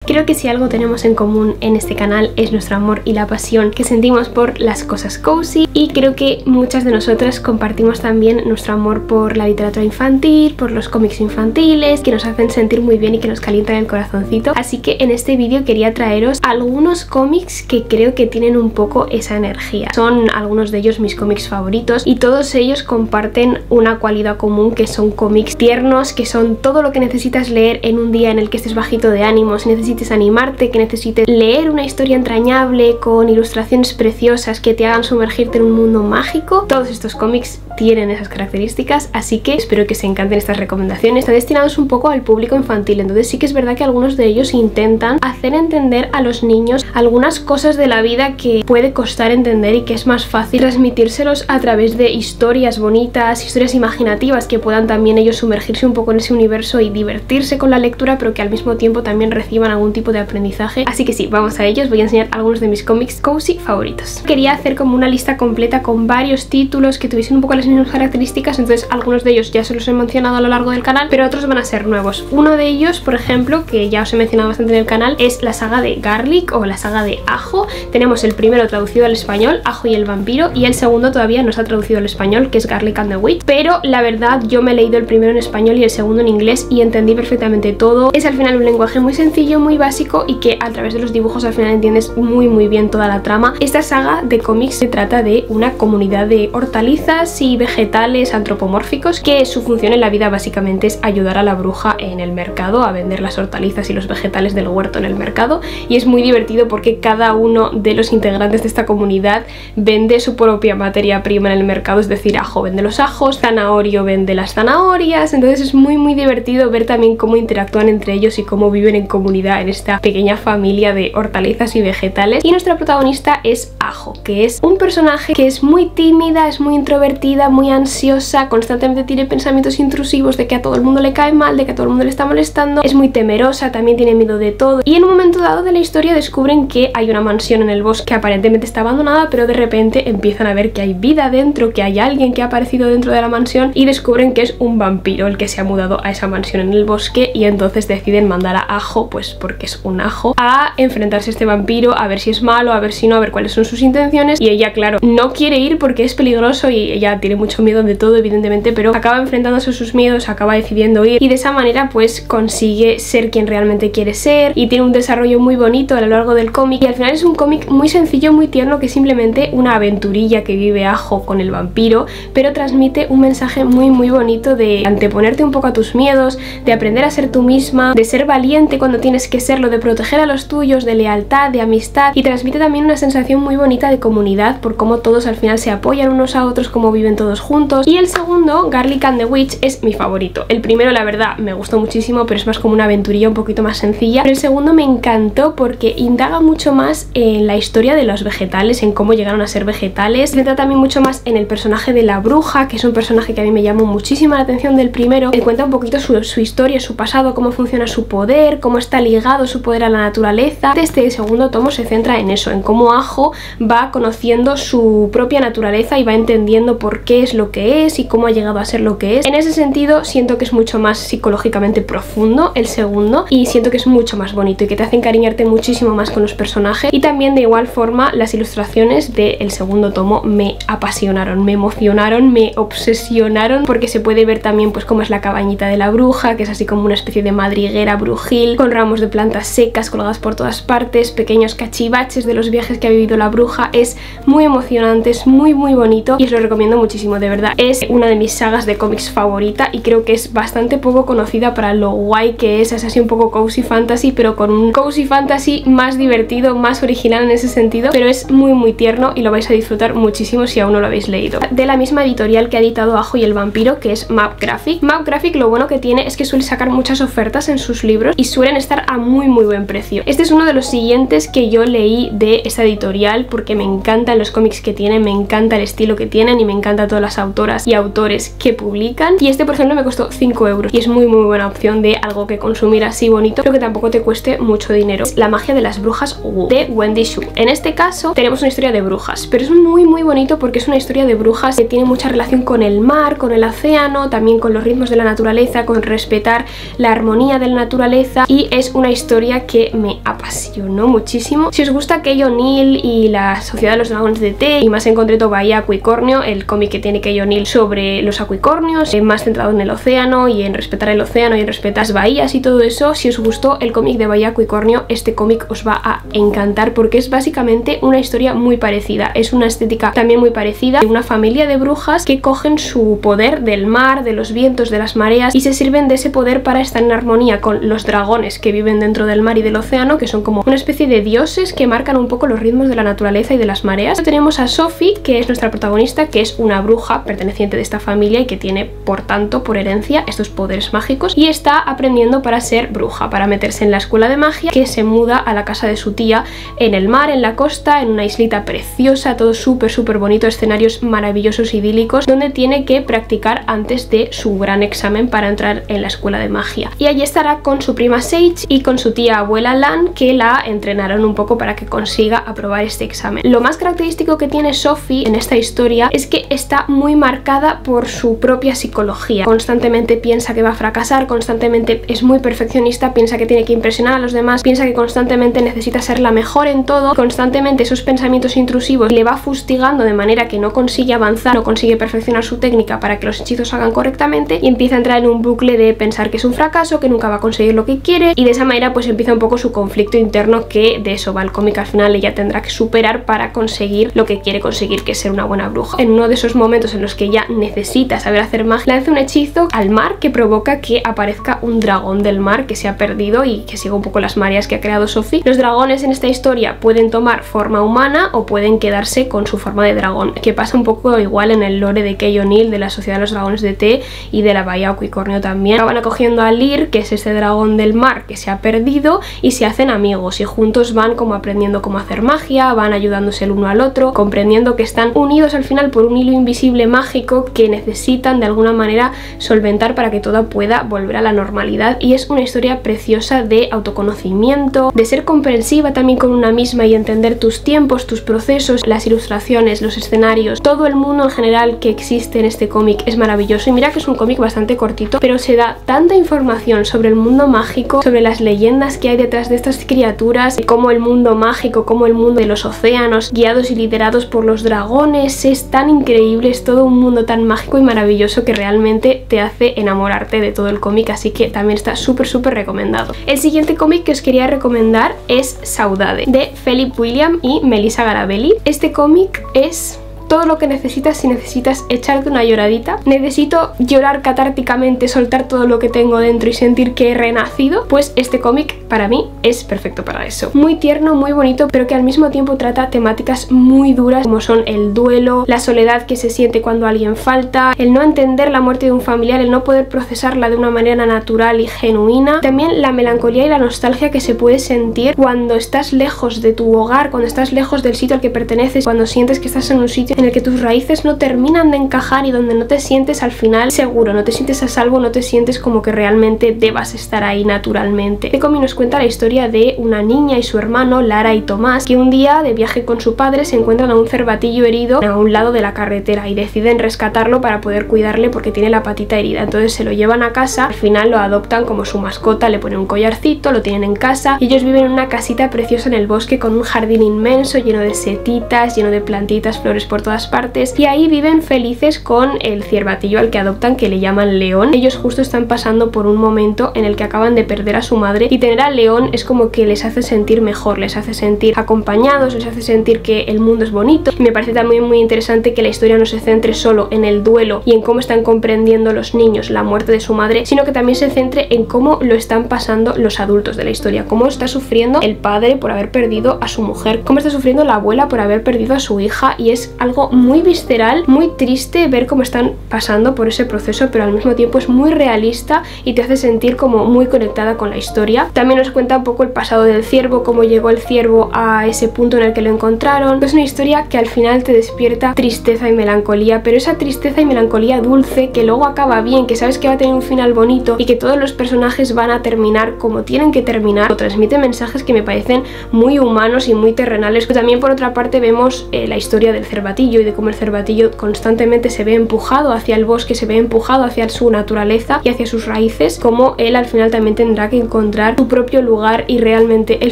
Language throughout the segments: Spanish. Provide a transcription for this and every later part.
Creo que si algo tenemos en común en este canal es nuestro amor y la pasión que sentimos por las cosas cozy, y creo que muchas de nosotras compartimos también nuestro amor por la literatura infantil, por los cómics infantiles, que nos hacen sentir muy bien y que nos calientan el corazoncito. Así que en este vídeo quería traeros algunos cómics que creo que tienen un poco esa energía. Son algunos de ellos mis cómics favoritos y todos ellos comparten una cualidad común, que son cómics tiernos, que son todo lo que necesitas leer en un día en el que estés bajito de ánimo, si necesites animarte, que necesites leer una historia entrañable con ilustraciones preciosas que te hagan sumergirte en un mundo mágico. Todos estos cómics tienen esas características, así que espero que os encanten estas recomendaciones. Están destinados un poco al público infantil, entonces sí que es verdad que algunos de ellos intentan hacer entender a los niños algunas cosas de la vida que puede costar entender y que es más fácil transmitírselos a través de historias bonitas, historias imaginativas, que puedan también ellos sumergirse un poco en ese universo y divertirse con la lectura, pero que al mismo tiempo también reciban algún tipo de aprendizaje. Así que sí, vamos a ellos. Voy a enseñar algunos de mis cómics cozy favoritos. Quería hacer como una lista completa con varios títulos que tuviesen un poco las mismas características, entonces algunos de ellos ya se los he mencionado a lo largo del canal, pero otros van a ser nuevos. Uno de ellos, por ejemplo, que ya os he mencionado bastante en el canal, es la saga de Garlic o la saga de Ajo. Tenemos el primero traducido al español, Ajo y el vampiro, y el segundo todavía no se ha traducido al español, que es Garlic and the Witch, pero la verdad yo me he leído el primero en español y el segundo en inglés y entendí perfectamente todo. Es al final un lenguaje muy sencillo, muy básico, y que a través de los dibujos al final entiendes muy bien toda la trama. Esta saga de cómics se trata de una comunidad de hortalizas y vegetales antropomórficos, que su función en la vida básicamente es ayudar a la bruja en el mercado a vender las hortalizas y los vegetales del huerto en el mercado, y es muy divertido porque cada uno de los integrantes de esta comunidad vende su propia materia prima en el mercado, es decir, Ajo vende los ajos, Zanahorio vende las zanahorias, entonces es muy divertido ver también cómo interactúan entre ellos y cómo viven en comunidad en esta pequeña familia de hortalizas y vegetales. Y nuestra protagonista es Ajo, que es un personaje que es muy tímida, es muy introvertida, muy ansiosa, constantemente tiene pensamientos intrusivos de que a todo el mundo le cae mal, de que a todo el mundo le está molestando, es muy temerosa, también tiene miedo de todo, y en un momento dado de la historia descubren que hay una mansión en el bosque que aparentemente está abandonada, pero de repente empiezan a ver que hay vida dentro, que hay alguien que ha aparecido dentro de la mansión, y descubren que es un vampiro el que se ha mudado a esa mansión en el bosque, y entonces deciden mandar a Ajo, pues porque es un ajo, a enfrentarse a este vampiro, a ver si es malo, a ver si no, a ver cuáles son sus intenciones. Y ella, claro, no quiere ir porque es peligroso y ella tiene mucho miedo de todo, evidentemente, pero acaba enfrentándose a sus miedos, acaba decidiendo ir, y de esa manera pues consigue ser quien realmente quiere ser, y tiene un desarrollo muy bonito a lo largo del cómic, y al final es un cómic muy sencillo, muy tierno, que es simplemente una aventurilla que vive Ajo con el vampiro, pero transmite un mensaje muy bonito de anteponerte un poco a tus miedos, de aprender a ser tú misma, de ser valiente cuando tienes que serlo, de proteger a los tuyos, de lealtad, de amistad, y transmite también una sensación muy bonita de comunidad por cómo todos al final se apoyan unos a otros, cómo viven todos juntos. Y el segundo, Garlic and the Witch, es mi favorito. El primero la verdad me gustó muchísimo, pero es más como una aventurilla un poquito más sencilla, pero el segundo me encantó porque indaga mucho más en la historia de los vegetales, en cómo llegaron a ser vegetales. Se centra también mucho más en el personaje de la bruja, que es un personaje que a mí me llamó muchísimo la atención del primero. Él cuenta un poquito su historia, su pasado, cómo funciona su poder, cómo está ligado su poder a la naturaleza. Este segundo tomo se centra en eso, en cómo Ajo va conociendo su propia naturaleza y va entendiendo por qué es lo que es y cómo ha llegado a ser lo que es. En ese sentido siento que es mucho más psicológicamente profundo el segundo, y siento que es mucho más bonito y que te hace encariñarte muchísimo más con los personajes. Y también de igual forma las ilustraciones del segundo tomo me apasionaron, me emocionaron, me obsesionaron, porque se puede ver también pues cómo es la cabañita de la bruja, que es así como una especie de madriguera brujil con ramos de plantas secas colgadas por todas partes, pequeños cachivaches de los viajes que ha vivido la bruja. Es muy emocionante, es muy bonito y os lo recomiendo muchísimo, de verdad. Es una de mis sagas de cómics favorita y creo que es bastante poco conocida para lo guay que es así un poco cozy fantasy, pero con un cozy fantasy más divertido, más original en ese sentido, pero es muy tierno y lo vais a disfrutar muchísimo si aún no lo habéis leído. De la misma editorial que ha editado Ajo y el vampiro, que es Map Graphic. Map Graphic lo bueno que tiene es que suele sacar muchas ofertas en sus libros y suelen estar a muy buen precio. Este es uno de los siguientes que yo leí de esta editorial porque me encantan los cómics que tienen, me encanta el estilo que tienen y me encanta todas las autoras y autores que publican. Y este por ejemplo me costó 5 euros y es muy buena opción de algo que consumir así bonito, pero que tampoco te cueste mucho dinero. Es La magia de las brujas de Wendy Xu. En este caso tenemos una historia de brujas, pero es muy bonito porque es una historia de brujas que tiene mucha relación con el mar, con el océano, también con los ritmos de la naturaleza, con respetar la armonía de la naturaleza, y es una historia que me apasionó muchísimo. Si os gusta Kay O'Neill y la Sociedad de los Dragones de Té, y más en concreto Bahía Acuicornio, el cómic que tiene Kay O'Neill sobre los acuicornios, más centrado en el océano y en respetar el océano y en respetar las bahías y todo eso, si os gustó el cómic de Bahía Acuicornio, este cómic os va a encantar porque es básicamente una historia muy parecida. Es una estética también muy parecida de una familia de brujas que cogen su poder del mar, de los vientos, de las mareas y se sirven de ese poder para estar en armonía con los dragones que viven dentro del mar y del océano, que son como una especie de dioses que marcan un poco los ritmos de la naturaleza y de las mareas. Tenemos a Sophie, que es nuestra protagonista, que es una bruja perteneciente de esta familia y que tiene, por tanto, por herencia, estos poderes mágicos y está aprendiendo para ser bruja, para meterse en la escuela de magia, que se muda a la casa de su tía en el mar, en la costa, en una islita preciosa, todo súper bonito, escenarios maravillosos, idílicos, donde tiene que practicar antes de su gran examen para entrar en la escuela de magia. Y allí estará con su prima Sage y con su tía abuela Lan, que la entrenarán un poco para que consiga aprobar este examen. Lo más característico que tiene Sophie en esta historia es que está muy marcada por su propia psicología. Constantemente piensa que va a fracasar, constantemente es muy perfeccionista, piensa que tiene que impresionar a los demás, piensa que constantemente necesita ser la mejor en todo, constantemente esos pensamientos intrusivos le va fustigando de manera que no consigue avanzar, no consigue perfeccionar su técnica para que los hechizos hagan correctamente y empieza a entrar en un bucle de pensar que es un fracaso, que nunca va a conseguir lo que quiere y de esa manera pues empieza un poco su conflicto interno, que de eso va el cómic. Al final ella tendrá que superar para conseguir lo que quiere conseguir, que es ser una buena bruja. En uno de esos momentos en los que ella necesita saber hacer magia, lanza un hechizo al mar que provoca que aparezca un dragón del mar que se ha perdido y que siga un poco las mareas que ha creado Sophie. Los dragones en esta historia pueden tomar forma humana o pueden quedarse con su forma de dragón, que pasa un poco igual en el lore de Kay O'Neill, de la Sociedad de los Dragones de Té y de la Bahía Acuicornio también. Acaban acogiendo a Lear, que es ese dragón del mar que se ha perdido, y se hacen amigos y juntos van como aprendiendo cómo hacer magia, van ayudándose el uno al otro, comprendiendo que están unidos al final por un hilo invisible mágico que necesitan de alguna manera solventar para que todo pueda volver a la normalidad. Y es una historia preciosa de autoconocimiento, de ser comprensiva también con una misma y entender tus tiempos, tus procesos, las ilustraciones, los escenarios, todo el mundo en general que existe en este cómic es maravilloso. Y mira que es un cómic bastante cortito, pero se da tanta información sobre el mundo mágico, sobre las leyendas que hay detrás de estas criaturas, como el mundo mágico, como el mundo de los océanos, guiados y liderados por los dragones. Es tan increíble, es todo un mundo tan mágico y maravilloso que realmente te hace enamorarte de todo el cómic, así que también está súper recomendado. El siguiente cómic que os quería recomendar es Saudade, de Philip William y Melissa Garabelli. Este cómic es todo lo que necesitas si necesitas echarte una lloradita. Necesito llorar catárticamente, soltar todo lo que tengo dentro y sentir que he renacido. Pues este cómic para mí es perfecto para eso. Muy tierno, muy bonito, pero que al mismo tiempo trata temáticas muy duras como son el duelo, la soledad que se siente cuando alguien falta, el no entender la muerte de un familiar, el no poder procesarla de una manera natural y genuina. También la melancolía y la nostalgia que se puede sentir cuando estás lejos de tu hogar, cuando estás lejos del sitio al que perteneces, cuando sientes que estás en un sitio en el que tus raíces no terminan de encajar y donde no te sientes al final seguro, no te sientes a salvo, no te sientes como que realmente debas estar ahí naturalmente. Este cómic nos cuenta la historia de una niña y su hermano, Lara y Tomás, que un día de viaje con su padre se encuentran a un cervatillo herido a un lado de la carretera y deciden rescatarlo para poder cuidarle porque tiene la patita herida. Entonces se lo llevan a casa, al final lo adoptan como su mascota, le ponen un collarcito, lo tienen en casa y ellos viven en una casita preciosa en el bosque con un jardín inmenso lleno de setitas, lleno de plantitas, flores por todas partes, y ahí viven felices con el ciervatillo al que adoptan, que le llaman León. Ellos justo están pasando por un momento en el que acaban de perder a su madre y tener a León es como que les hace sentir mejor, les hace sentir acompañados, les hace sentir que el mundo es bonito. Y me parece también muy interesante que la historia no se centre solo en el duelo y en cómo están comprendiendo los niños la muerte de su madre, sino que también se centre en cómo lo están pasando los adultos de la historia, cómo está sufriendo el padre por haber perdido a su mujer, cómo está sufriendo la abuela por haber perdido a su hija, y es algo muy visceral, muy triste ver cómo están pasando por ese proceso, pero al mismo tiempo es muy realista y te hace sentir como muy conectada con la historia. También nos cuenta un poco el pasado del ciervo, cómo llegó el ciervo a ese punto en el que lo encontraron. Es una historia que al final te despierta tristeza y melancolía, pero esa tristeza y melancolía dulce que luego acaba bien, que sabes que va a tener un final bonito y que todos los personajes van a terminar como tienen que terminar. Transmite mensajes que me parecen muy humanos y muy terrenales. Pero también por otra parte vemos la historia del cervatillo, cervatillo y de cómo el cervatillo constantemente se ve empujado hacia el bosque, se ve empujado hacia su naturaleza y hacia sus raíces, como él al final también tendrá que encontrar su propio lugar, y realmente el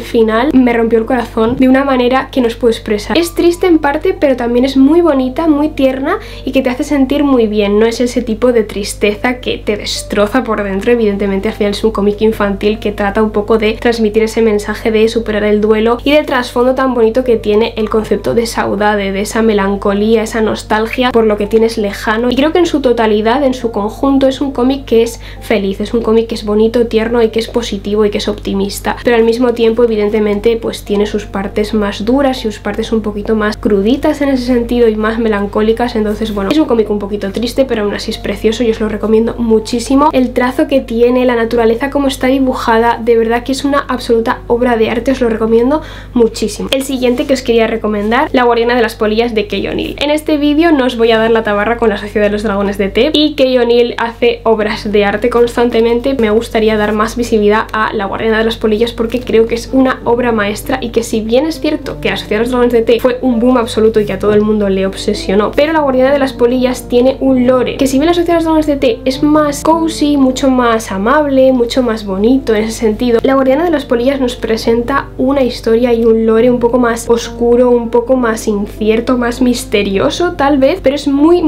final me rompió el corazón de una manera que no os puedo expresar. Es triste en parte, pero también es muy bonita, muy tierna y que te hace sentir muy bien. No es ese tipo de tristeza que te destroza por dentro. Evidentemente al final es un cómic infantil que trata un poco de transmitir ese mensaje de superar el duelo y del trasfondo tan bonito que tiene el concepto de saudade, de esa melancolía, esa nostalgia por lo que tienes lejano. Y creo que en su totalidad, en su conjunto, es un cómic que es feliz, es un cómic que es bonito, tierno y que es positivo y que es optimista, pero al mismo tiempo evidentemente pues tiene sus partes más duras y sus partes un poquito más cruditas en ese sentido y más melancólicas. Entonces bueno, es un cómic un poquito triste, pero aún así es precioso y os lo recomiendo muchísimo. El trazo que tiene, la naturaleza como está dibujada, de verdad que es una absoluta obra de arte, os lo recomiendo muchísimo. El siguiente que os quería recomendar, La guardiana de las polillas de Kay O'Neill. En este vídeo no os voy a dar la tabarra con la Sociedad de los Dragones de Té, y Kay O'Neill hace obras de arte constantemente. Me gustaría dar más visibilidad a La guardiana de las polillas porque creo que es una obra maestra, y que si bien es cierto que la Sociedad de los Dragones de Té fue un boom absoluto y que a todo el mundo le obsesionó, pero La guardiana de las polillas tiene un lore que, si bien la Sociedad de los Dragones de Té es más cozy, mucho más amable, mucho más bonito en ese sentido, La guardiana de las polillas nos presenta una historia y un lore un poco más oscuro, un poco más incierto, más misterioso tal vez, pero es muy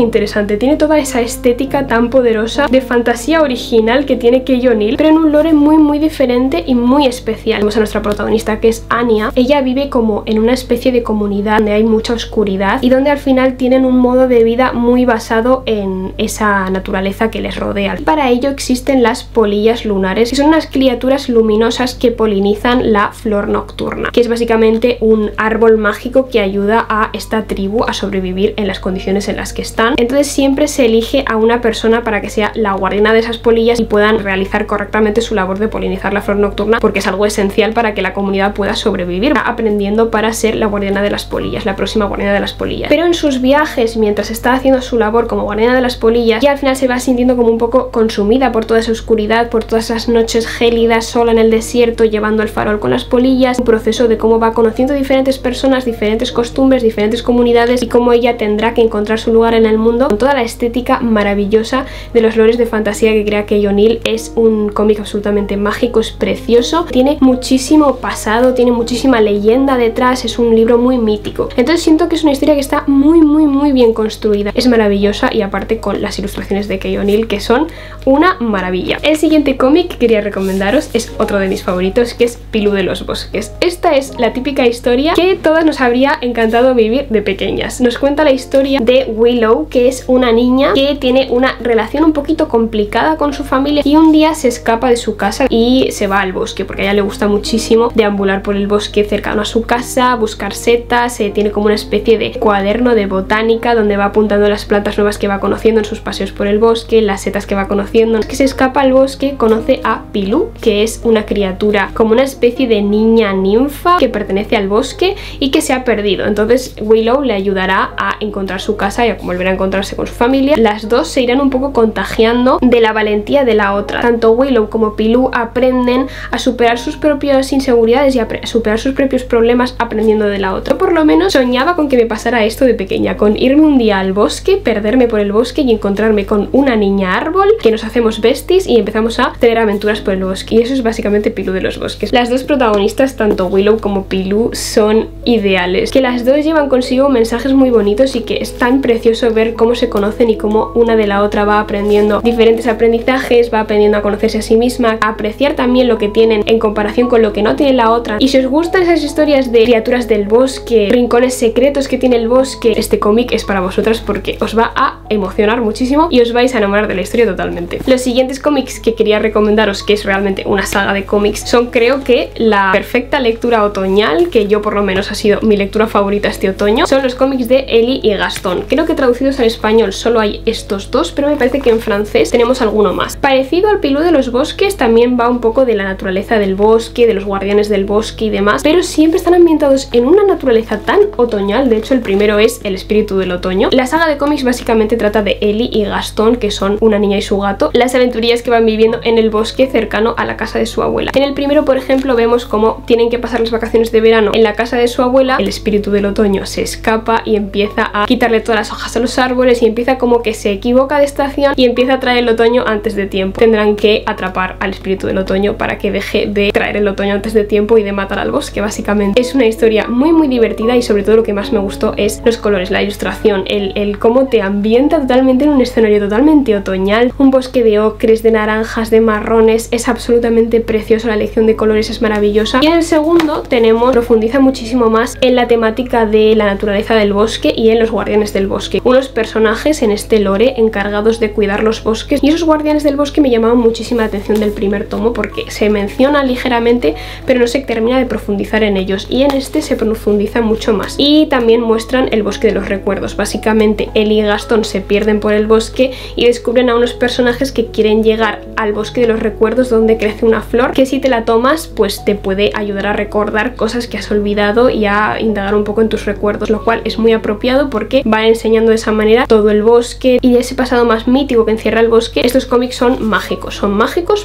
interesante. Tiene toda esa estética tan poderosa de fantasía original que tiene Kay O'Neill, pero en un lore muy diferente y muy especial. Vemos a nuestra protagonista, que es Anya. Ella vive como en una especie de comunidad donde hay mucha oscuridad y donde al final tienen un modo de vida muy basado en esa naturaleza que les rodea. Para ello existen las polillas lunares, que son unas criaturas luminosas que polinizan la flor nocturna, que es básicamente un árbol mágico que ayuda a esta tribu a sobrevivir en las condiciones en las que están. Entonces siempre se elige a una persona para que sea la guardiana de esas polillas y puedan realizar correctamente su labor de polinizar la flor nocturna, porque es algo esencial para que la comunidad pueda sobrevivir, aprendiendo para ser la guardiana de las polillas, la próxima guardiana de las polillas. Pero en sus viajes, mientras está haciendo su labor como guardiana de las polillas, y al final se va sintiendo como un poco consumida por toda esa oscuridad, por todas esas noches gélidas sola en el desierto llevando el farol con las polillas, un proceso de cómo va conociendo diferentes personas, diferentes costumbres, diferentes comunidades, y cómo ella tendrá que encontrar su lugar en el mundo con toda la estética maravillosa de los lores de fantasía que crea Kay O'Neill. Es un cómic absolutamente mágico, es precioso, tiene muchísimo pasado, tiene muchísima leyenda detrás, es un libro muy mítico. Entonces siento que es una historia que está muy bien construida, es maravillosa, y aparte con las ilustraciones de Kay O'Neill, que son una maravilla. El siguiente cómic que quería recomendaros es otro de mis favoritos, que es Pilú de los bosques. Esta es la típica historia que todas nos habría encantado vivir de pequeñas. Nos cuenta la historia de Willow, que es una niña que tiene una relación un poquito complicada con su familia, y un día se escapa de su casa y se va al bosque, porque a ella le gusta muchísimo deambular por el bosque cercano a su casa, buscar setas. Tiene como una especie de cuaderno de botánica donde va apuntando las plantas nuevas que va conociendo en sus paseos por el bosque, las setas que va conociendo. Es que se escapa al bosque, conoce a Pilú, que es una criatura como una especie de niña ninfa que pertenece al bosque y que se ha perdido. Entonces Willow le ayudará a encontrar su casa y a volver a encontrarse con su familia. Las dos se irán un poco contagiando de la valentía de la otra. Tanto Willow como Pilú aprenden a superar sus propias inseguridades y a superar sus propios problemas aprendiendo de la otra. Yo por lo menos soñaba con que me pasara esto de pequeña, con irme un día al bosque, perderme por el bosque y encontrarme con una niña árbol, que nos hacemos besties y empezamos a tener aventuras por el bosque. Y eso es básicamente Pilú de los bosques. Las dos protagonistas, tanto Willow como Pilú, son ideales, que las dos llevan consigo mensajes muy bonitos y que es tan precioso ver cómo se conocen y cómo una de la otra va aprendiendo diferentes aprendizajes, va aprendiendo a conocerse a sí misma, a apreciar también lo que tienen en comparación con lo que no tiene la otra. Y si os gustan esas historias de criaturas del bosque, rincones secretos que tiene el bosque, este cómic es para vosotras, porque os va a emocionar muchísimo y os vais a enamorar de la historia totalmente. Los siguientes cómics que quería recomendaros, que es realmente una saga de cómics, son creo que la perfecta lectura otoñal, que yo por lo menos ha sido mi lectura favorita este otoño. Son los cómics de Ellie y Gastón. Creo que traducidos al español solo hay estos dos, pero me parece que en francés tenemos alguno más. Parecido al Pilú de los bosques, también va un poco de la naturaleza del bosque, de los guardianes del bosque y demás, pero siempre están ambientados en una naturaleza tan otoñal. De hecho, el primero es El espíritu del otoño. La saga de cómics básicamente trata de Ellie y Gastón, que son una niña y su gato, las aventurillas que van viviendo en el bosque cercano a la casa de su abuela. En el primero, por ejemplo, vemos cómo tienen que pasar las vacaciones de verano en la casa de su abuela. El espíritu del otoño se escapa escapa y empieza a quitarle todas las hojas a los árboles y empieza como que se equivoca de estación y empieza a traer el otoño antes de tiempo. Tendrán que atrapar al espíritu del otoño para que deje de traer el otoño antes de tiempo y de matar al bosque, básicamente. Es una historia muy divertida y sobre todo lo que más me gustó es los colores, la ilustración, el cómo te ambienta totalmente en un escenario totalmente otoñal, un bosque de ocres, de naranjas, de marrones, es absolutamente precioso, la elección de colores es maravillosa. Y en el segundo profundiza muchísimo más en la temática de la naturaleza del bosque y en los guardianes del bosque, unos personajes en este lore encargados de cuidar los bosques, y esos guardianes del bosque me llamaban muchísima la atención del primer tomo porque se menciona ligeramente pero no se termina de profundizar en ellos, y en este se profundiza mucho más. Y también muestran el bosque de los recuerdos. Básicamente Ellie y Gaston se pierden por el bosque y descubren a unos personajes que quieren llegar al bosque de los recuerdos, donde crece una flor que si te la tomas pues te puede ayudar a recordar cosas que has olvidado y a indagar un poco en tus recuerdos, lo cual es muy apropiado porque van enseñando de esa manera todo el bosque y ese pasado más mítico que encierra el bosque. Estos cómics son mágicos,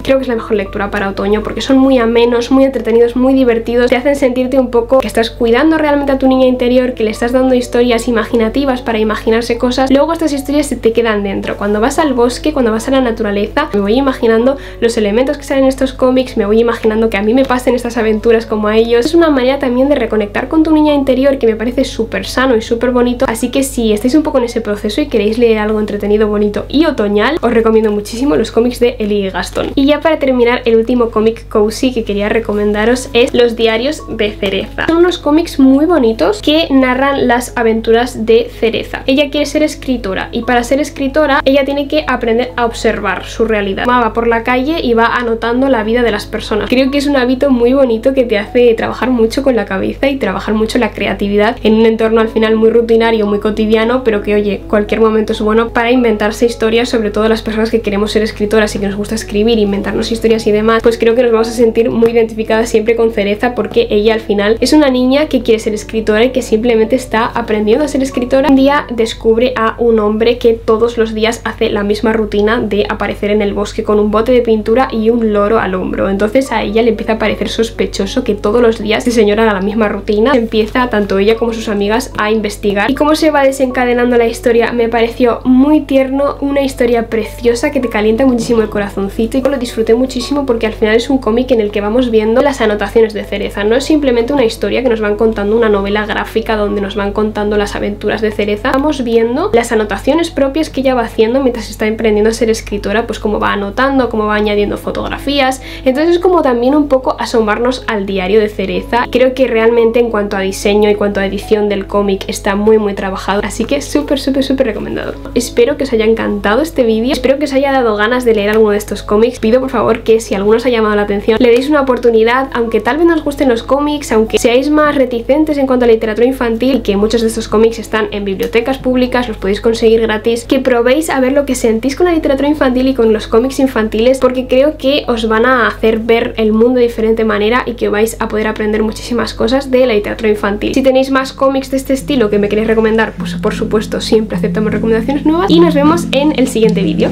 creo que es la mejor lectura para otoño porque son muy amenos, muy entretenidos, muy divertidos, te hacen sentirte un poco que estás cuidando realmente a tu niña interior, que le estás dando historias imaginativas para imaginarse cosas. Luego estas historias se te quedan dentro. Cuando vas al bosque, cuando vas a la naturaleza, me voy imaginando los elementos que salen en estos cómics, me voy imaginando que a mí me pasen estas aventuras como a ellos. Es una manera también de reconectar con tu niña interior que me parece súper sano y súper bonito, así que si estáis un poco en ese proceso y queréis leer algo entretenido, bonito y otoñal, os recomiendo muchísimo los cómics de Ellie y Gaston. Y ya para terminar, el último cómic cozy que quería recomendaros es Los diarios de Cereza. Son unos cómics muy bonitos que narran las aventuras de Cereza. Ella quiere ser escritora y para ser escritora ella tiene que aprender a observar su realidad. Va por la calle y va anotando la vida de las personas. Creo que es un hábito muy bonito que te hace trabajar mucho con la cabeza y trabajar mucho la creatividad en un entorno al final muy rutinario, muy cotidiano, pero que oye, cualquier momento es bueno para inventarse historias, sobre todo las personas que queremos ser escritoras y que nos gusta escribir, inventarnos historias y demás. Pues creo que nos vamos a sentir muy identificadas siempre con Cereza porque ella al final es una niña que quiere ser escritora y que simplemente está aprendiendo a ser escritora. Un día descubre a un hombre que todos los días hace la misma rutina de aparecer en el bosque con un bote de pintura y un loro al hombro. Entonces a ella le empieza a parecer sospechoso que todos los días este señor haga la misma rutina. Empieza tanto ella como sus amigas a investigar y cómo se va desencadenando la historia me pareció muy tierno, una historia preciosa que te calienta muchísimo el corazoncito, y lo disfruté muchísimo porque al final es un cómic en el que vamos viendo las anotaciones de Cereza. No es simplemente una historia que nos van contando, una novela gráfica donde nos van contando las aventuras de Cereza. Vamos viendo las anotaciones propias que ella va haciendo mientras está emprendiendo a ser escritora, pues cómo va anotando, cómo va añadiendo fotografías. Entonces es como también un poco asomarnos al diario de Cereza. Creo que realmente en cuanto a diseño y cuanto a edición del cómic está muy trabajado, así que súper recomendado. Espero que os haya encantado este vídeo, espero que os haya dado ganas de leer alguno de estos cómics. Pido por favor que si alguno os ha llamado la atención le deis una oportunidad, aunque tal vez no os gusten los cómics, aunque seáis más reticentes en cuanto a literatura infantil, y que muchos de estos cómics están en bibliotecas públicas, los podéis conseguir gratis, que probéis a ver lo que sentís con la literatura infantil y con los cómics infantiles, porque creo que os van a hacer ver el mundo de diferente manera y que vais a poder aprender muchísimas cosas de la literatura infantil. Si tenéis más cómics de este estilo que me queréis recomendar, pues por supuesto siempre aceptamos recomendaciones nuevas y nos vemos en el siguiente vídeo.